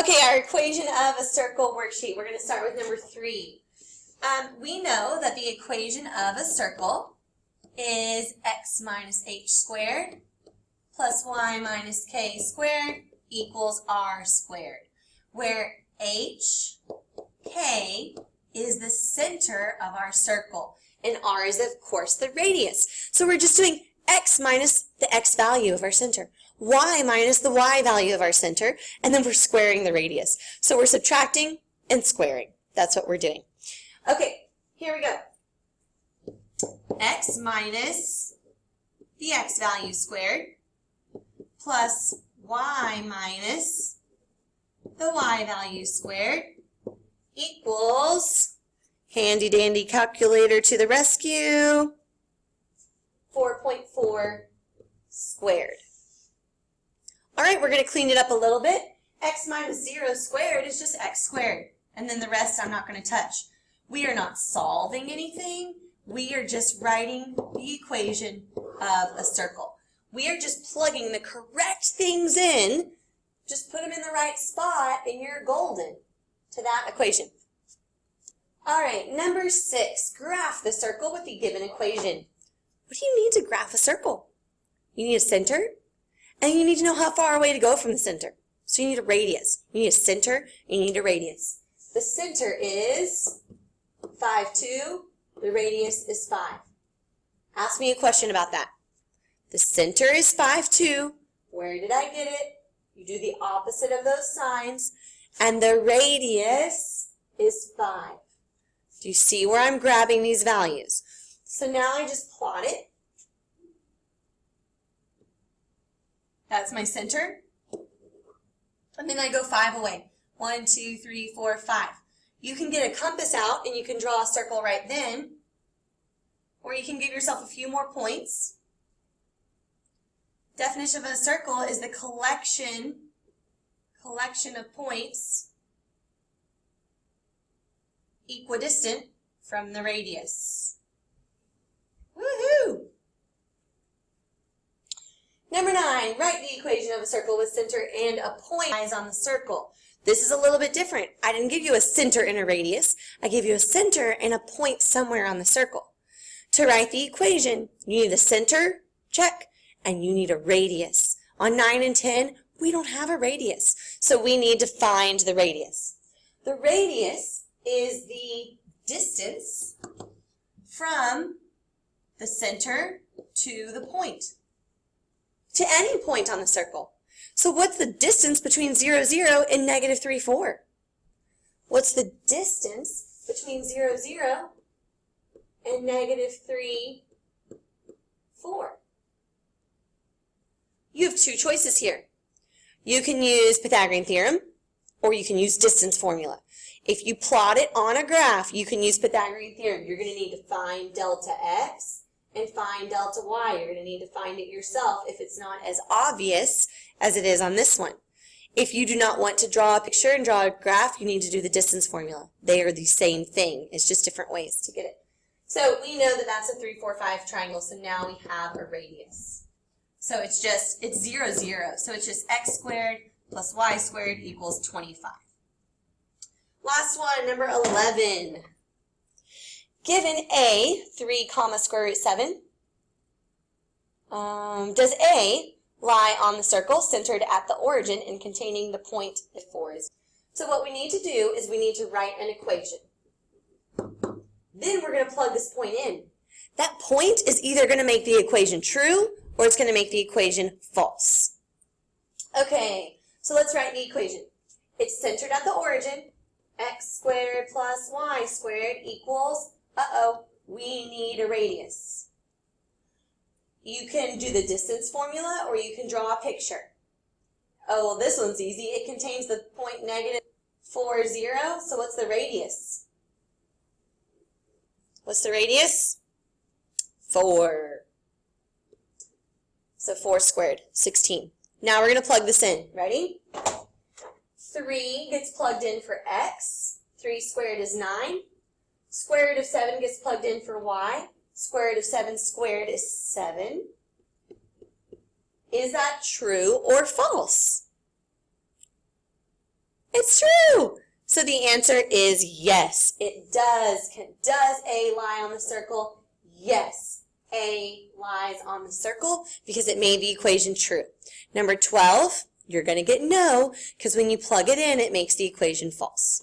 Okay, our equation of a circle worksheet. We're going to start with number 3. We know that the equation of a circle is x minus h squared plus y minus k squared equals r squared, where h, k is the center of our circle, and r is, of course, the radius. So we're just doing x minus the x value of our center, y minus the y value of our center, and then we're squaring the radius. So we're subtracting and squaring. That's what we're doing. Okay, here we go. X minus the x value squared plus y minus the y value squared equals, handy dandy calculator to the rescue, 4.4 squared. All right, we're going to clean it up a little bit. X minus 0 squared is just x squared, and then the rest I'm not going to touch. We are not solving anything. We are just writing the equation of a circle. We are just plugging the correct things in. Just put them in the right spot, and you're golden to that equation. All right, number 6, graph the circle with the given equation. What do you need to graph a circle? You need a center, and you need to know how far away to go from the center. So you need a radius. You need a center, and you need a radius. The center is 5, 2. The radius is 5. Ask me a question about that. The center is 5, 2. Where did I get it? You do the opposite of those signs. And the radius is 5. Do you see where I'm grabbing these values? So now I just plot it. That's my center. And then I go 5 away. 1, 2, 3, 4, 5. You can get a compass out and you can draw a circle right then. Or you can give yourself a few more points. Definition of a circle is the collection of points equidistant from the radius. Woohoo! Number 9, write the equation of a circle with center and a point lies on the circle. This is a little bit different. I didn't give you a center and a radius. I gave you a center and a point somewhere on the circle. To write the equation, you need a center, check, and you need a radius. On 9 and 10, we don't have a radius, so we need to find the radius. The radius is the distance from the center to the point, to any point on the circle. So what's the distance between 0, 0 and negative 3, 4? What's the distance between 0, 0 and negative 3, 4? You have two choices here. You can use Pythagorean theorem, or you can use distance formula. If you plot it on a graph, you can use Pythagorean theorem. You're going to need to find delta x and find delta y. You're going to need to find it yourself if it's not as obvious as it is on this one. If you do not want to draw a picture and draw a graph, you need to do the distance formula. They are the same thing. It's just different ways to get it. So we know that that's a 3, 4, 5 triangle, so now we have a radius. So it's 0, 0. So it's just x squared plus y squared equals 25. Last one, number 11. Given A, 3 comma square root 7, does A lie on the circle centered at the origin and containing the point that 4 is? So what we need to do is we need to write an equation. Then we're going to plug this point in. That point is either going to make the equation true or it's going to make the equation false. Okay, so let's write the equation. It's centered at the origin. X squared plus y squared equals, we need a radius. You can do the distance formula or you can draw a picture. Oh, well, this one's easy. It contains the point negative 4, 0. So what's the radius? What's the radius? 4. So 4 squared, 16. Now we're going to plug this in. Ready? 3 gets plugged in for x. 3 squared is 9. Square root of 7 gets plugged in for y. Square root of 7 squared is 7. Is that true or false? It's true. So the answer is yes. It does. Does A lie on the circle? Yes. A lies on the circle because it made the equation true. Number 12, you're going to get no because when you plug it in, it makes the equation false.